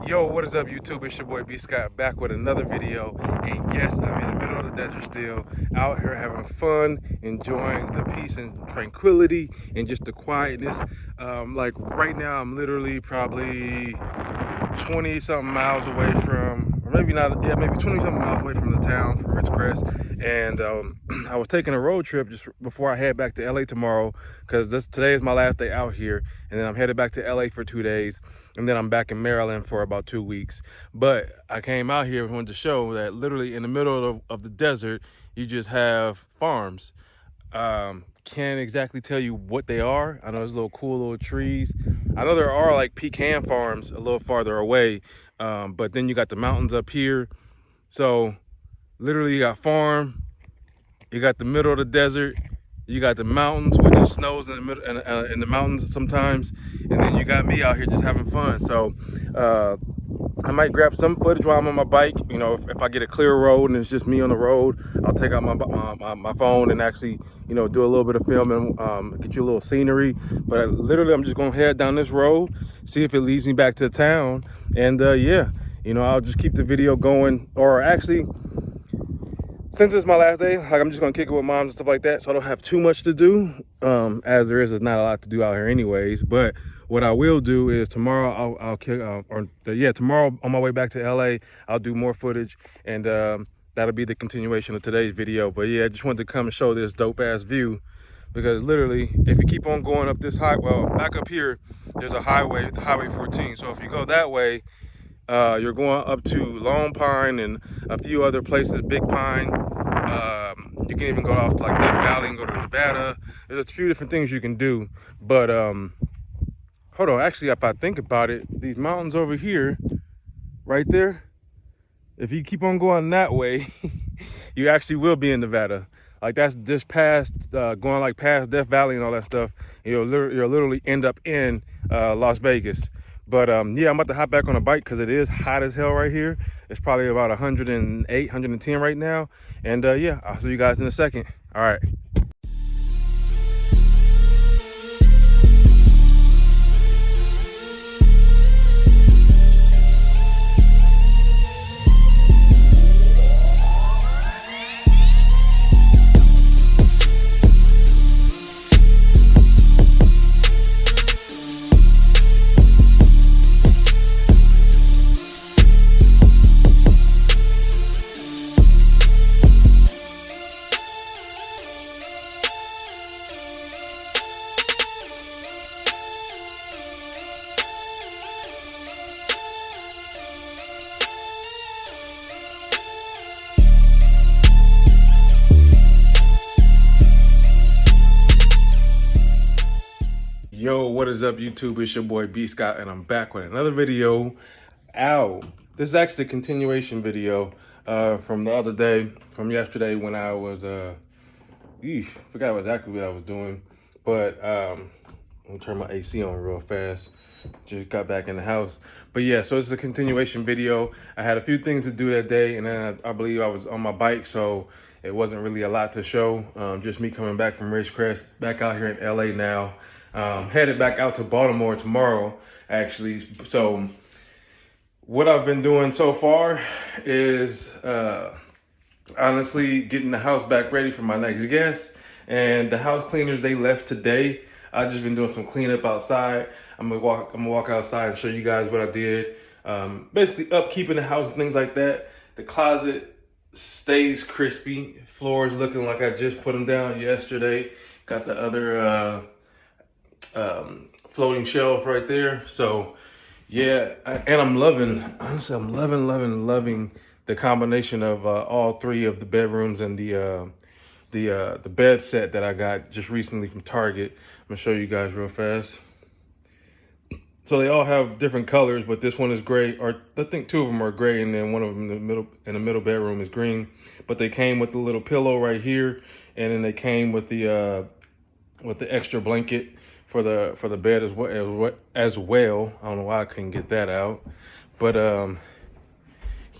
Yo, what is up, YouTube? It's your boy B Scott back with another video. And yes, I'm in the middle of the desert still, out here having fun, enjoying the peace and tranquility and just the quietness. Like right now, I'm literally probably 20 something miles away from, or maybe not, yeah, maybe 20 something miles away from the town, from Ridgecrest. And I was taking a road trip just before I head back to LA tomorrow, because today is my last day out here. And then I'm headed back to LA for 2 days. And then I'm back in Maryland for about 2 weeks. But I came out here and wanted to show that literally in the middle of the desert, you just have farms. Can't exactly tell you what they are. I know there's little cool little trees. I know there are like pecan farms a little farther away, but then you got the mountains up here. So literally you got farm, you got the middle of the desert, you got the mountains, which just snows in the middle, in the mountains sometimes, and then you got me out here just having fun. So I might grab some footage while I'm on my bike. You know, if I get a clear road and it's just me on the road, I'll take out my phone and actually, you know, do a little bit of filming, get you a little scenery. But literally, I'm just gonna head down this road, see if it leads me back to town, and yeah, you know, I'll just keep the video going. Or actually, since it's my last day, like I'm just gonna kick it with moms and stuff like that, so I don't have too much to do. As there is not a lot to do out here anyways. But what I will do is tomorrow I'll kick, tomorrow on my way back to LA, I'll do more footage, and that'll be the continuation of today's video. But yeah, I just wanted to come and show this dope ass view, because literally, if you keep on going up this back up here, there's a highway, Highway 14. So if you go that way, you're going up to Lone Pine and a few other places, Big Pine. You can even go off to like Death Valley and go to Nevada. There's a few different things you can do. But hold on, actually, if I think about it, these mountains over here, right there, if you keep on going that way, you actually will be in Nevada. Like that's just past, going like past Death Valley and all that stuff. You'll literally end up in Las Vegas. But yeah, I'm about to hop back on a bike because it is hot as hell right here. It's probably about 108, 110 right now. And yeah, I'll see you guys in a second. All right. Yo, what is up, YouTube? It's your boy B Scott, and I'm back with another video. Ow. This is actually a continuation video from the other day, from yesterday, when I was, forgot exactly what I was doing. But let me turn my AC on real fast. Just got back in the house. But yeah, so it's a continuation video. I had a few things to do that day, and then I believe I was on my bike, so it wasn't really a lot to show. Just me coming back from Ridgecrest, back out here in LA now. Headed back out to Baltimore tomorrow, actually. So what I've been doing so far is honestly getting the house back ready for my next guest. And the house cleaners, they left today. I've just been doing some cleanup outside. I'm gonna walk outside and show you guys what I did. Basically upkeeping the house and things like that. The closet stays crispy. Floors looking like I just put them down yesterday. Got the other floating shelf right there. So yeah, and I'm loving the combination of all three of the bedrooms and the bed set that I got just recently from Target. I'm gonna show you guys real fast. So they all have different colors, but this one is gray, or I think two of them are gray, and then one of them in the middle bedroom is green. But they came with the little pillow right here, and then they came with the extra blanket for the bed as well. I don't know why I couldn't get that out, but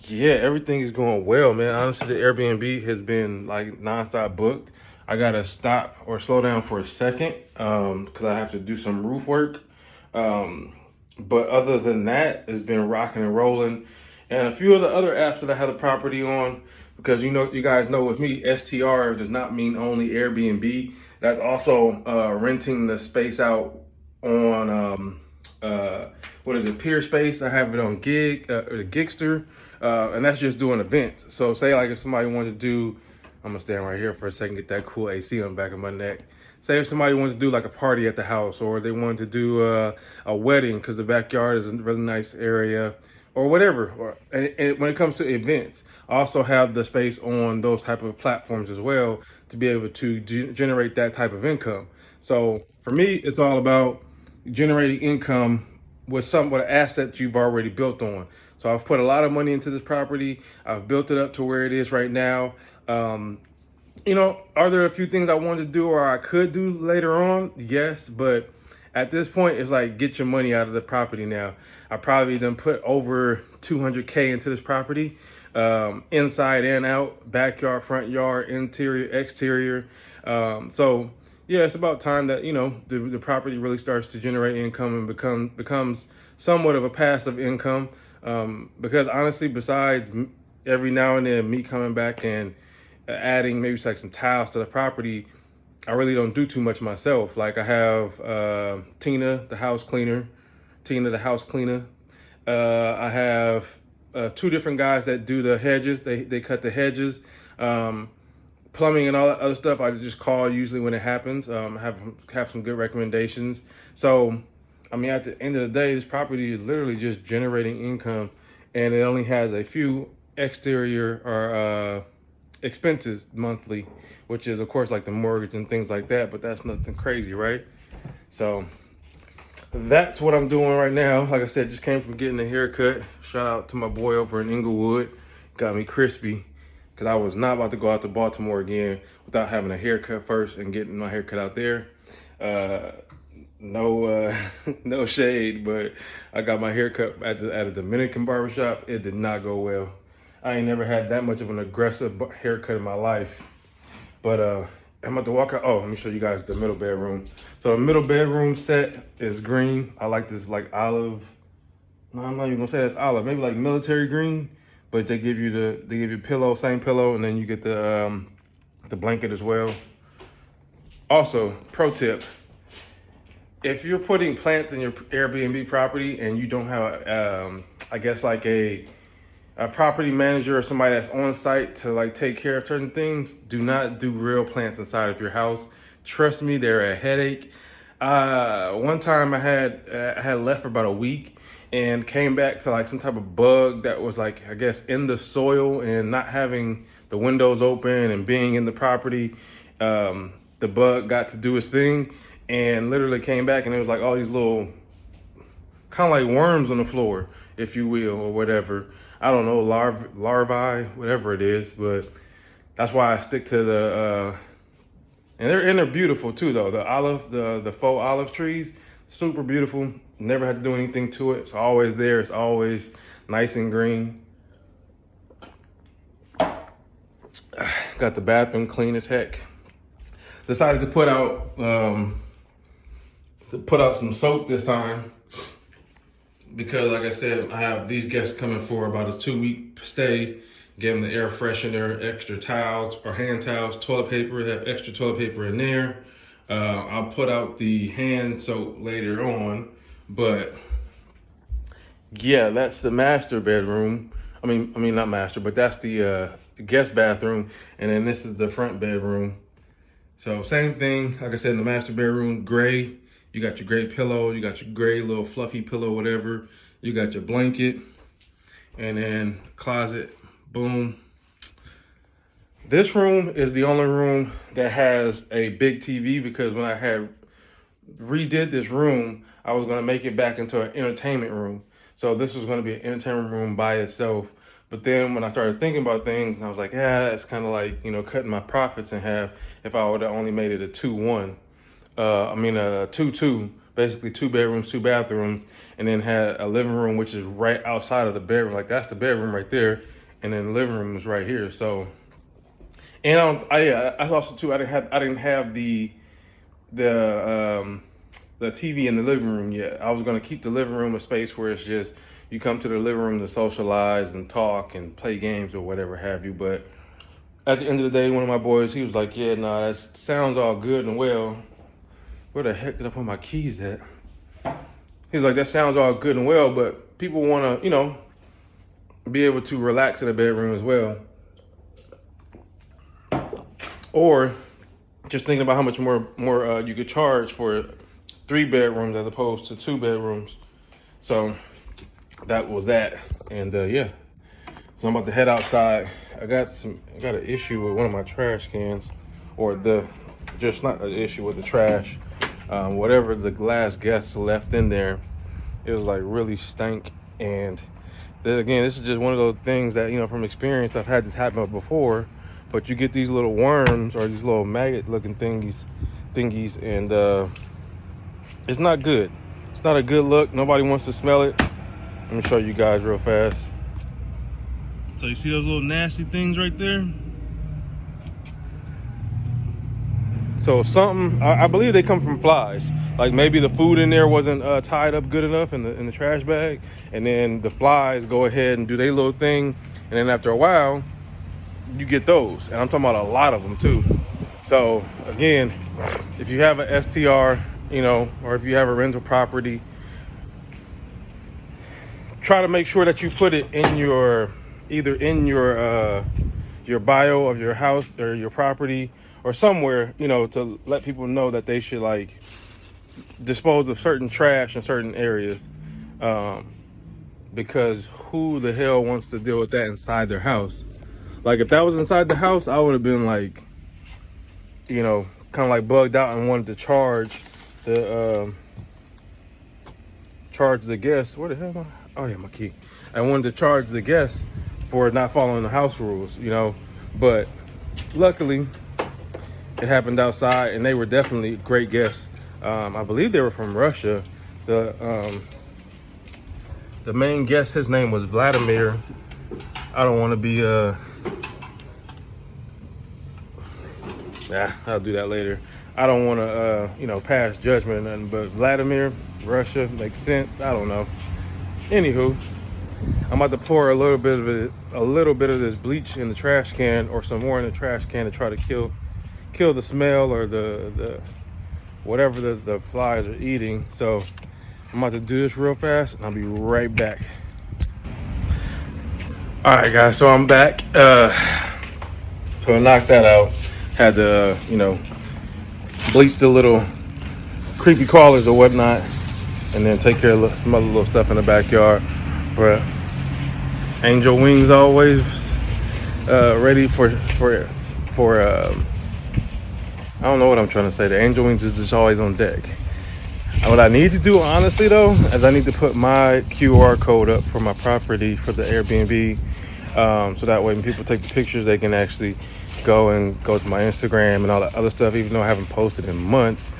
yeah, everything is going well, man. Honestly, the Airbnb has been like nonstop booked. I gotta stop or slow down for a second because I have to do some roof work. But other than that, it's been rocking and rolling. And a few of the other apps that I had a property on, because you guys know with me, STR does not mean only Airbnb. That's also renting the space out on what is it, Peer Space. I have it on Gigster, and that's just doing events. So say like if somebody wanted to do, I'm gonna stand right here for a second, get that cool AC on the back of my neck. Say if somebody wanted to do like a party at the house, or they wanted to do a wedding because the backyard is a really nice area, or whatever. And when it comes to events, I also have the space on those type of platforms as well to be able to generate that type of income. So for me, it's all about generating income with an asset you've already built on. So I've put a lot of money into this property. I've built it up to where it is right now. Are there a few things I wanted to do or I could do later on? Yes, but at this point, it's like get your money out of the property now. I probably done put over 200K into this property, inside and out, backyard, front yard, interior, exterior. So yeah, it's about time that the property really starts to generate income and becomes somewhat of a passive income. Because honestly, besides every now and then me coming back and adding maybe like some tiles to the property, I really don't do too much myself. Like I have Tina, the house cleaner. I have two different guys that do the hedges. They cut the hedges. Plumbing and all that other stuff, I just call usually when it happens. Have some good recommendations. So, I mean, at the end of the day, this property is literally just generating income, and it only has a few exterior or expenses monthly, which is of course like the mortgage and things like that. But that's nothing crazy, right? So that's what I'm doing right now. Like I said, just came from getting a haircut. Shout out to my boy over in Inglewood. Got me crispy, because I was not about to go out to Baltimore again without having a haircut first and getting my haircut out there. No, no shade, but I got my haircut at a Dominican barbershop. It did not go well. I ain't never had that much of an aggressive haircut in my life. But I'm about to walk out. Oh, let me show you guys the middle bedroom. So the middle bedroom set is green. I like this like olive. No, I'm not even gonna say that's olive. Maybe like military green. But they give you pillow, same pillow, and then you get the blanket as well. Also, pro tip: if you're putting plants in your Airbnb property and you don't have, I guess like a property manager or somebody that's on site to like take care of certain things, do not do real plants inside of your house. Trust me, they're a headache. One time I had left for about a week and came back to like some type of bug that was like, I guess, in the soil, and not having the windows open and being in the property. The bug got to do its thing and literally came back, and it was like all these little kind of like worms on the floor, if you will, or whatever. I don't know, larvae, whatever it is, but that's why I stick to the, and they're beautiful too though. The faux olive trees, super beautiful. Never had to do anything to it. It's always there. It's always nice and green. Got the bathroom clean as heck. Decided to put out some soap this time, because like I said, I have these guests coming for about a 2-week stay. Give them the air freshener, extra towels or hand towels, toilet paper, have extra toilet paper in there. I'll put out the hand soap later on, but yeah, that's the master bedroom. I mean not master, but that's the guest bathroom, and then this is the front bedroom. So same thing, like I said, in the master bedroom, gray. You got your gray pillow, you got your gray little fluffy pillow, whatever. You got your blanket, and then closet, boom. This room is the only room that has a big TV, because when I had redid this room, I was gonna make it back into an entertainment room. So this was gonna be an entertainment room by itself. But then when I started thinking about things, and I was like, yeah, that's kind of like, cutting my profits in half if I would have only made it a 2-1. A 2-2, basically 2 bedrooms, 2 bathrooms, and then had a living room, which is right outside of the bedroom. Like that's the bedroom right there, and then the living room is right here. So, and I also too, I didn't have the the TV in the living room yet. I was gonna keep the living room a space where it's just you come to the living room to socialize and talk and play games or whatever have you. But at the end of the day, one of my boys, he was like, "Yeah, nah, that sounds all good and well. Where the heck did I put my keys at?" He's like, "That sounds all good and well, but people want to, be able to relax in a bedroom as well, or just thinking about how much more you could charge for 3 bedrooms as opposed to 2 bedrooms." So that was that, and yeah. So I'm about to head outside. I got an issue with one of my trash cans, or just not an issue with the trash. Whatever the last guest left in there, it was like really stank. And then again, this is just one of those things that, from experience, I've had this happen before. But you get these little worms or these little maggot-looking thingies, and it's not good. It's not a good look. Nobody wants to smell it. Let me show you guys real fast. So you see those little nasty things right there? So I believe they come from flies. Like maybe the food in there wasn't tied up good enough in the trash bag, and then the flies go ahead and do their little thing, and then after a while, you get those. And I'm talking about a lot of them too. So again, if you have an STR, or if you have a rental property, try to make sure that you put it in your bio of your house or your property or somewhere, to let people know that they should like dispose of certain trash in certain areas, because who the hell wants to deal with that inside their house? Like if that was inside the house, I would have been like, kind of like bugged out and wanted to charge the guests. Where the hell am I? Oh yeah, my key. I wanted to charge the guests for not following the house rules, but luckily it happened outside, and they were definitely great guests. I believe they were from Russia. The main guest, his name was Vladimir. I don't want to be I'll do that later. I don't want to pass judgment or nothing, but Vladimir, Russia, makes sense. I don't know. Anywho, I'm about to pour a little bit of this bleach in the trash can, or some more in the trash can, to try to kill the smell or the whatever the flies are eating. So I'm about to do this real fast, and I'll be right back. All right, guys. So I'm back. So I knocked that out. Had to bleach the little creepy crawlers or whatnot, and then take care of some other little stuff in the backyard. But angel wings always ready for I don't know what I'm trying to say. The angel wings is just always on deck. What I need to do, honestly though, is I need to put my QR code up for my property for the Airbnb, so that way when people take the pictures, they can actually go to my Instagram and all that other stuff. Even though I haven't posted in months,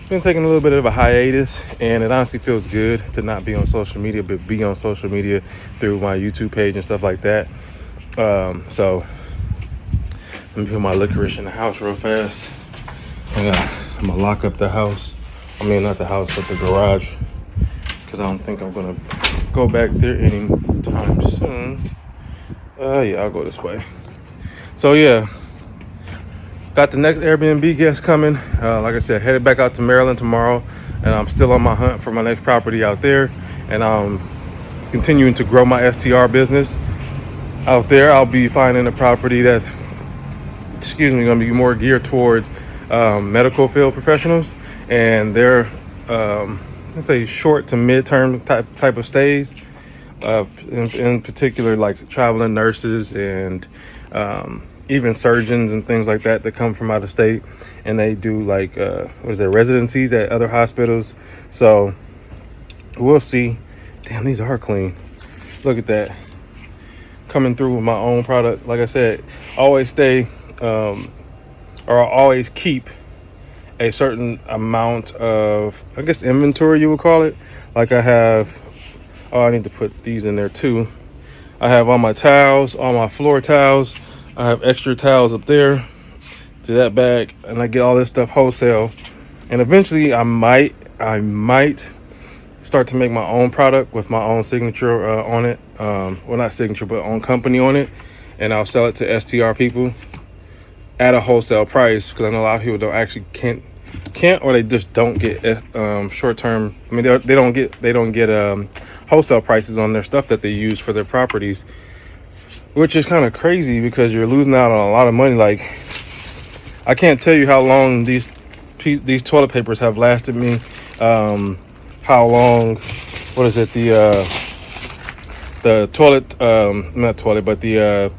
been taking a little bit of a hiatus, and it honestly feels good to not be on social media, but be on social media through my YouTube page and stuff like that. So let me put my licorice in the house real fast. I'm gonna lock up the house. I mean, not the house, but the garage, because I don't think I'm gonna go back there anytime soon. Yeah, I'll go this way. So yeah, got the next Airbnb guest coming. Like I said, headed back out to Maryland tomorrow, and I'm still on my hunt for my next property out there, and I'm continuing to grow my STR business out there. I'll be finding a property that's, gonna be more geared towards medical field professionals, and they're let's say short to mid-term type of stays, in particular like traveling nurses and even surgeons and things like that come from out of state, and they do like residencies at other hospitals. So we'll see. Damn, these are clean. Look at that, coming through with my own product. Like I said, always stay or always keep a certain amount of, I guess, inventory you would call it. Like I have, I need to put these in there too. I have all my towels, all my floor towels. I have extra towels up there to that bag, and I get all this stuff wholesale. And eventually I might I might start to make my own product with my own signature on it. Well, not signature, but own company on it. And I'll sell it to STR people at a wholesale price, because I know a lot of people don't actually can't or they just don't get short term. I mean, they don't get wholesale prices on their stuff that they use for their properties, which is kind of crazy because you're losing out on a lot of money. Like, I can't tell you how long these toilet papers have lasted me. How long? What is it? The toilet? Not toilet, but the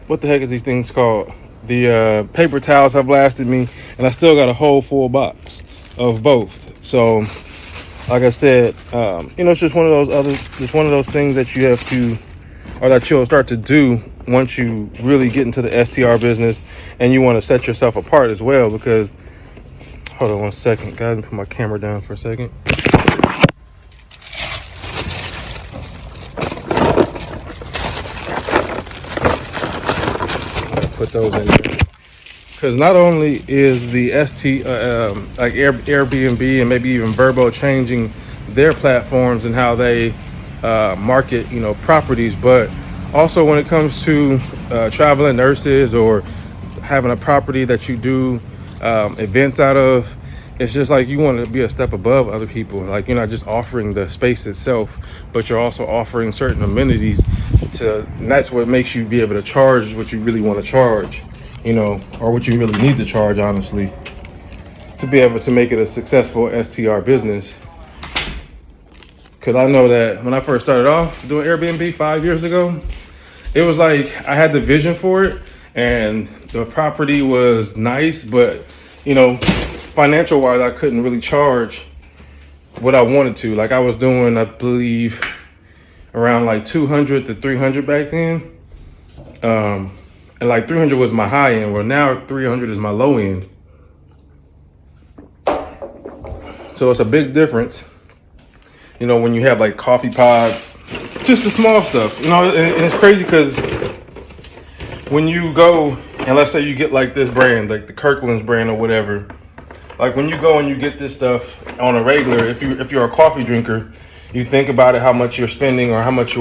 what the heck is these things called? The paper towels have lasted me, and I still got a whole full box of both. So, like I said, it's just one of those things that you have to, or that you'll start to do once you really get into the STR business, and you want to set yourself apart as well. Because, hold on one second, guys, put my camera down for a second. Put those in there. Because not only is the like Airbnb and maybe even Vrbo changing their platforms and how they market, properties, but also when it comes to traveling nurses or having a property that you do events out of, it's just like you want to be a step above other people. Like, you're not just offering the space itself, but you're also offering certain amenities and that's what makes you be able to charge what you really want to charge, or what you really need to charge, honestly, to be able to make it a successful STR business. Because I know that when I first started off doing Airbnb 5 years ago, it was like I had the vision for it and the property was nice, but, financial wise, I couldn't really charge what I wanted to. Like, I was doing, I believe, around like 200 to 300 back then. And like 300 was my high end, where now 300 is my low end. So it's a big difference, when you have like coffee pods, just the small stuff, and it's crazy because when you go and let's say you get like this brand, like the Kirkland's brand or whatever, like when you go and you get this stuff on a regular, if you're a coffee drinker, you think about it, how much you're spending or how much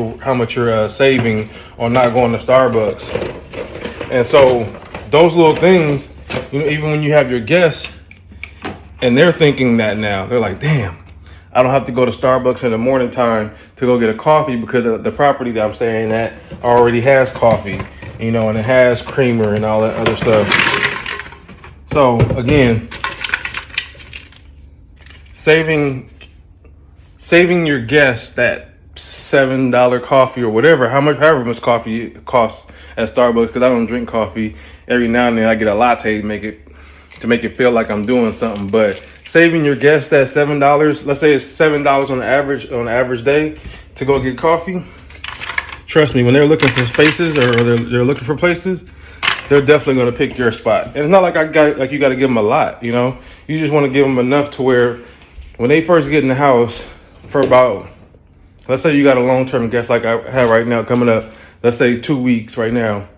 you're saving on not going to Starbucks. And so those little things, even when you have your guests and they're thinking that now, they're like, damn, I don't have to go to Starbucks in the morning time to go get a coffee because the property that I'm staying at already has coffee, and it has creamer and all that other stuff. So again, saving your guests that $7 coffee or whatever, however much coffee it costs at Starbucks, because I don't drink coffee. Every now and then I get a latte to make it feel like I'm doing something. But saving your guests that $7, let's say it's $7 on average day to go get coffee. Trust me, when they're looking for spaces or they're looking for places, they're definitely going to pick your spot. And it's not like you got to give them a lot. You just want to give them enough to where when they first get in the house, for about, let's say you got a long-term guest like I have right now coming up, let's say 2 weeks right now.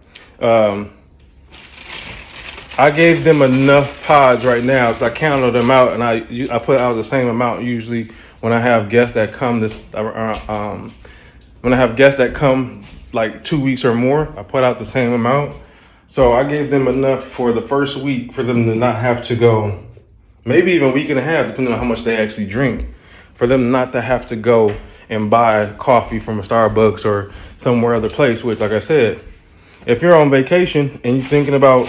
I gave them enough pods right now because I counted them out, and I put out the same amount usually when I have guests that come when I have guests that come like 2 weeks or more. I put out the same amount. So I gave them enough for the first week for them to not have to go, maybe even a week and a half, depending on how much they actually drink, for them not to have to go and buy coffee from a Starbucks or somewhere other place. Which, like I said, if you're on vacation and you're thinking about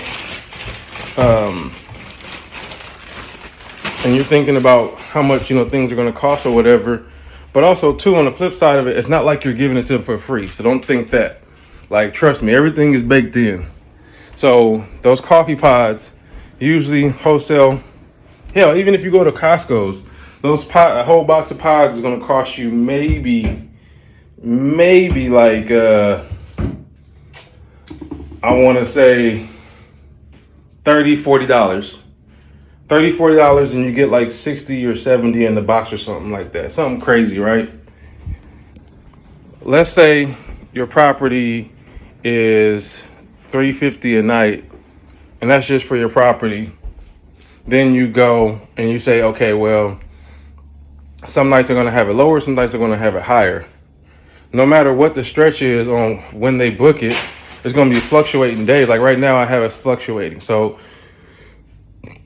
how much things are going to cost or whatever, but also too, on the flip side of it, it's not like you're giving it to them for free. So don't think that. Like, trust me, everything is baked in. So those coffee pods, usually wholesale, hell, even if you go to Costco's, a whole box of pods is going to cost you maybe like, I want to say $30-$40. $30-$40, and you get like 60 or 70 in the box or something like that. Something crazy, right? Let's say your property is $350 a night, and that's just for your property. Then you go and you say, okay, well, Some nights are going to have it lower, some nights are going to have it higher. No matter what the stretch is on when they book it, it's going to be fluctuating days. Like right now, I have it fluctuating. So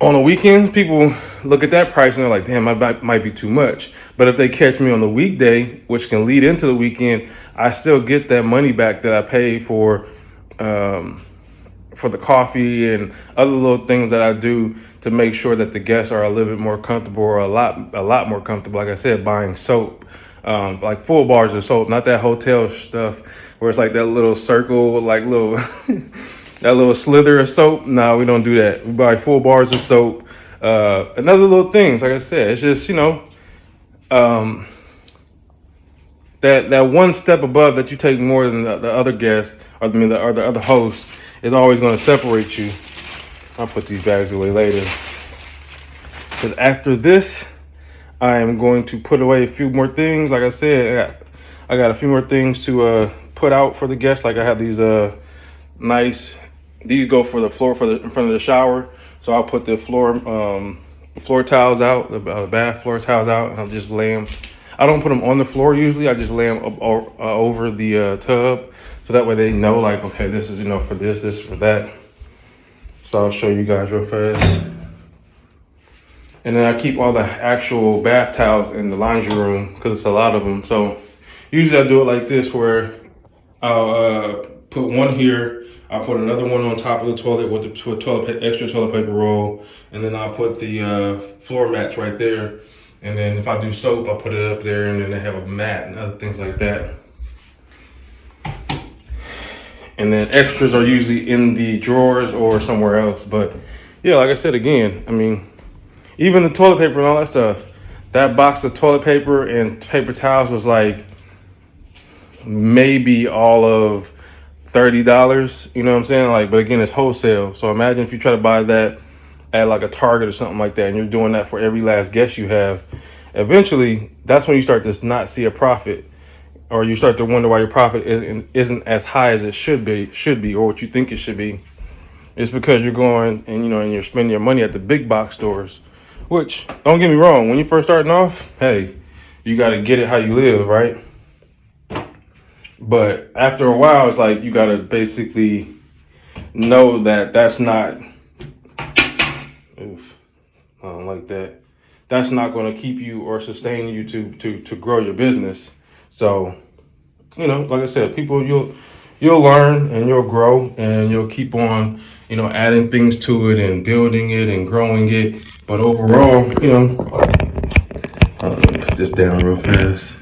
on the weekend, people look at that price and they're like, damn, that might be too much. But if they catch me on the weekday, which can lead into the weekend, I still get that money back that I paid for the coffee and other little things that I do to make sure that the guests are a little bit more comfortable, or a lot more comfortable. Like I said, buying soap, like full bars of soap, not that hotel stuff where it's like that little circle, like little that little slither of soap. No, we don't do that. We buy full bars of soap. And other little things, like I said, it's just, that one step above that you take more than the other guests, or the other host, is always going to separate you. I'll put these bags away later. Because after this, I am going to put away a few more things. Like I said, I got a few more things to put out for the guests. Like I have these nice. These go for the floor in front of the shower. So I'll put the floor tiles out, the bath floor tiles out, and I'll just lay them. I don't put them on the floor usually. I just lay them over the tub, so that way they know, like, okay, this is for this for that. So I'll show you guys real fast. And then I keep all the actual bath towels in the laundry room because it's a lot of them. So usually I do it like this, where I'll put one here. I'll put another one on top of the toilet with extra toilet paper roll, and then I'll put the floor mats right there. And then if I do soap, I'll put it up there, and then they have a mat and other things like that. And then extras are usually in the drawers or somewhere else. But yeah, like I said again, I mean, even the toilet paper and all that stuff, that box of toilet paper and paper towels was like maybe all of $30. You know what I'm saying? Like, but again, it's wholesale. So imagine if you try to buy that at like a Target or something like that, and you're doing that for every last guest you have. Eventually, that's when you start to not see a profit, or you start to wonder why your profit isn't as high as it should be, or what you think it should be. It's because you're going and you're spending your money at the big box stores. Which, don't get me wrong, when you're first starting off, hey, you got to get it how you live, right? But after a while, it's like you got to basically know that that's not. Oof, I don't like that. That's not going to keep you or sustain you to grow your business. So, like I said, people, you'll learn and you'll grow and you'll keep on, adding things to it and building it and growing it. But overall, let me put this down real fast.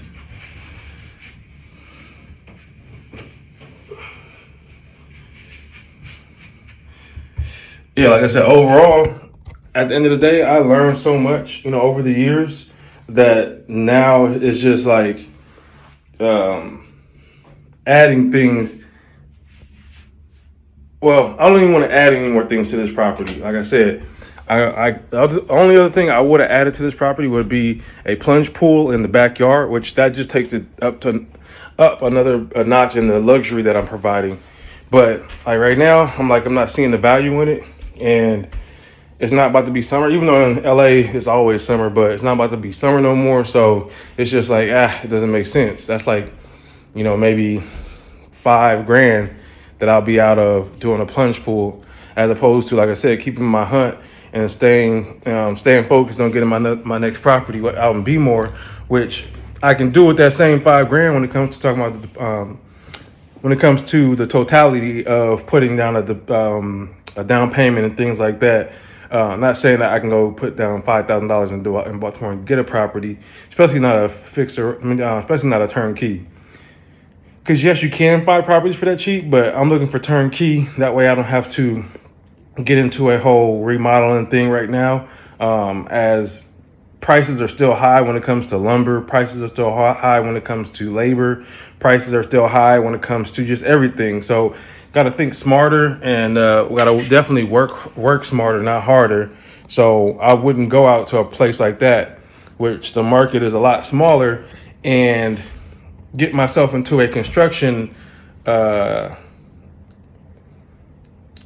Yeah, like I said, overall, at the end of the day, I learned so much, over the years, that now it's just like adding things. Well, I don't even want to add any more things to this property. Like I said, the only other thing I would have added to this property would be a plunge pool in the backyard, which that just takes it up another notch in the luxury that I'm providing. But like right now, I'm not seeing the value in it, and it's not about to be summer, even though in LA it's always summer, but it's not about to be summer no more. So it's just like, it doesn't make sense. That's like, maybe $5,000 that I'll be out of doing a plunge pool, as opposed to, like I said, keeping my hunt and staying focused on getting my next property out in Bmore, which I can do with that same $5,000 when it comes to talking about when it comes to the totality of putting down a down payment and things like that. Not saying that I can go put down $5,000 and do it in Baltimore and get a property, especially not a fixer. Especially not a turnkey. Because yes, you can buy properties for that cheap, but I'm looking for turnkey. That way, I don't have to get into a whole remodeling thing right now. As prices are still high when it comes to lumber, prices are still high when it comes to labor, prices are still high when it comes to just everything. So got to think smarter, and we got to definitely work smarter, not harder. So I wouldn't go out to a place like that, which the market is a lot smaller, and get myself into a construction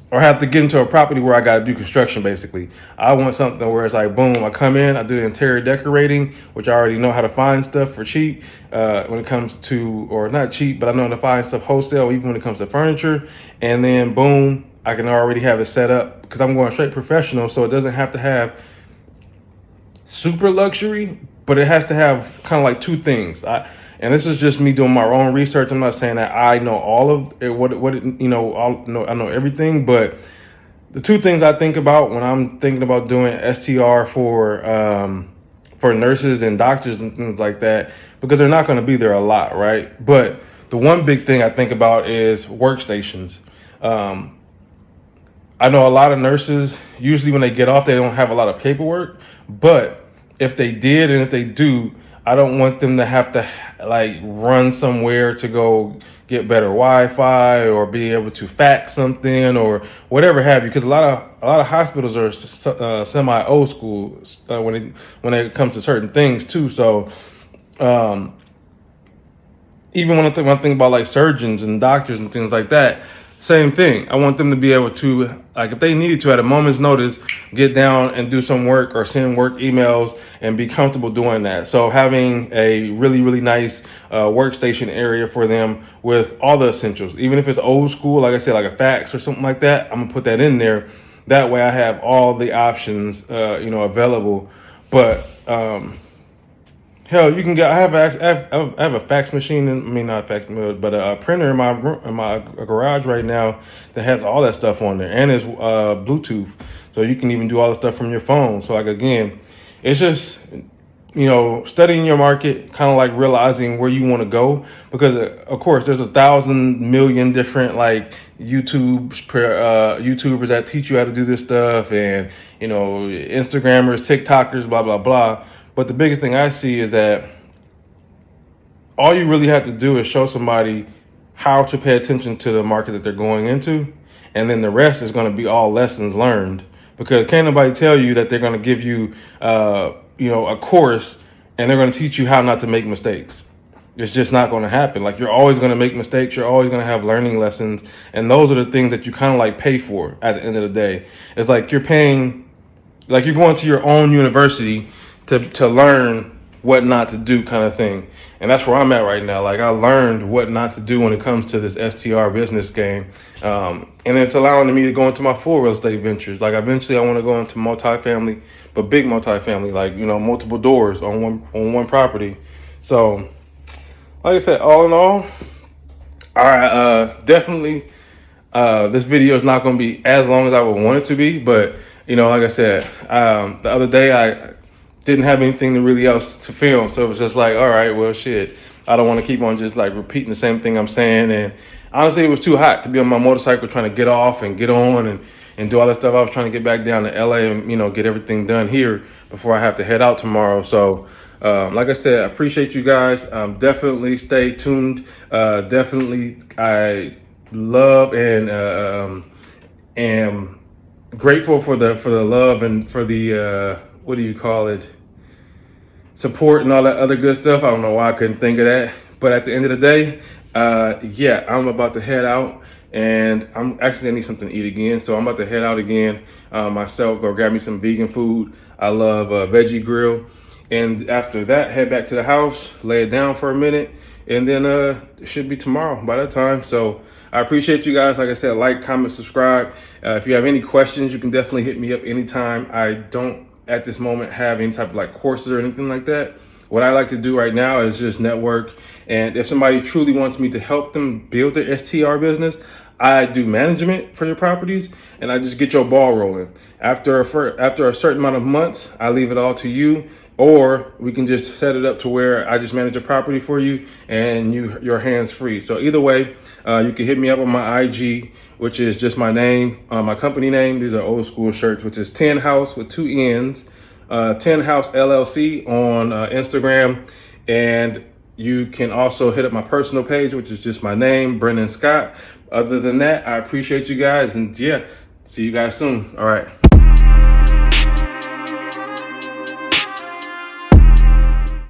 or have to get into a property where I got to do construction. Basically, I want something where it's like, boom, I come in, I do the interior decorating, which I already know how to find stuff for cheap when it comes to, or not cheap, but I know how to find stuff wholesale, even when it comes to furniture. And then boom, I can already have it set up because I'm going straight professional. So it doesn't have to have super luxury, but it has to have kind of like two things. And this is just me doing my own research. I'm not saying that I know all of it, I know everything, but the two things I think about when I'm thinking about doing STR for nurses and doctors and things like that, because they're not going to be there a lot, right? But the one big thing I think about is workstations. I know a lot of nurses, usually when they get off, they don't have a lot of paperwork. But if they did, and if they do, I don't want them to have to like run somewhere to go get better Wi-Fi or be able to fax something or whatever have you. Because a lot of hospitals are semi old school when it comes to certain things too. So even when I think about like surgeons and doctors and things like that, same thing. I want them to be able to, like, if they needed to at a moment's notice, get down and do some work or send work emails and be comfortable doing that. So having a really, really nice workstation area for them with all the essentials, even if it's old school, like I said, like a fax or something like that, I'm gonna put that in there. That way I have all the options, available. But hell, you can get. I have a fax machine. Not a fax, but a printer in my room, in my garage right now that has all that stuff on there, and it's Bluetooth, so you can even do all the stuff from your phone. So like again, it's just studying your market, kind of like realizing where you want to go, because of course there's 1,000 million different like YouTubers that teach you how to do this stuff, and Instagrammers, TikTokers, blah blah blah. But the biggest thing I see is that all you really have to do is show somebody how to pay attention to the market that they're going into. And then the rest is going to be all lessons learned, because can't nobody tell you that they're going to give you, a course and they're going to teach you how not to make mistakes. It's just not going to happen. Like, you're always going to make mistakes. You're always going to have learning lessons. And those are the things that you kind of like pay for at the end of the day. It's like you're paying, like you're going to your own university to learn what not to do, kind of thing. And that's where I'm at right now. Like, I learned what not to do when it comes to this STR business game. And it's allowing me to go into my full real estate ventures. Like, eventually I want to go into multifamily, but big multifamily, like, multiple doors on one property. So like I said, all in all right, definitely this video is not going to be as long as I would want it to be, but like I said, the other day I didn't have anything to really else to film, so it was just like, all right, well, shit, I don't want to keep on just like repeating the same thing I'm saying. And honestly, it was too hot to be on my motorcycle trying to get off and get on and do all that stuff. I was trying to get back down to LA and get everything done here before I have to head out tomorrow. So like I said, I appreciate you guys. Definitely stay tuned. Definitely, I love and am grateful for the love and for the what do you call it, support and all that other good stuff. I don't know why I couldn't think of that, but at the end of the day, I'm about to head out, and I'm actually, I need something to eat again, so I'm about to head out again myself, go grab me some vegan food. I love veggie grill. And after that, head back to the house, lay it down for a minute, and then it should be tomorrow by that time. So I appreciate you guys. Like I said, like, comment, subscribe. If you have any questions, you can definitely hit me up anytime. I don't at this moment have any type of like courses or anything like that. What I like to do right now is just network. And if somebody truly wants me to help them build their STR business, I do management for your properties, and I just get your ball rolling. After a certain amount of months, I leave it all to you, or we can just set it up to where I just manage a property for you and your hands free. So either way, you can hit me up on my IG, which is just my name, my company name. These are old school shirts, which is 10 House with 2 N's, 10 House LLC on Instagram. And you can also hit up my personal page, which is just my name, Brendan Scott. Other than that, I appreciate you guys, and yeah, see you guys soon. All right.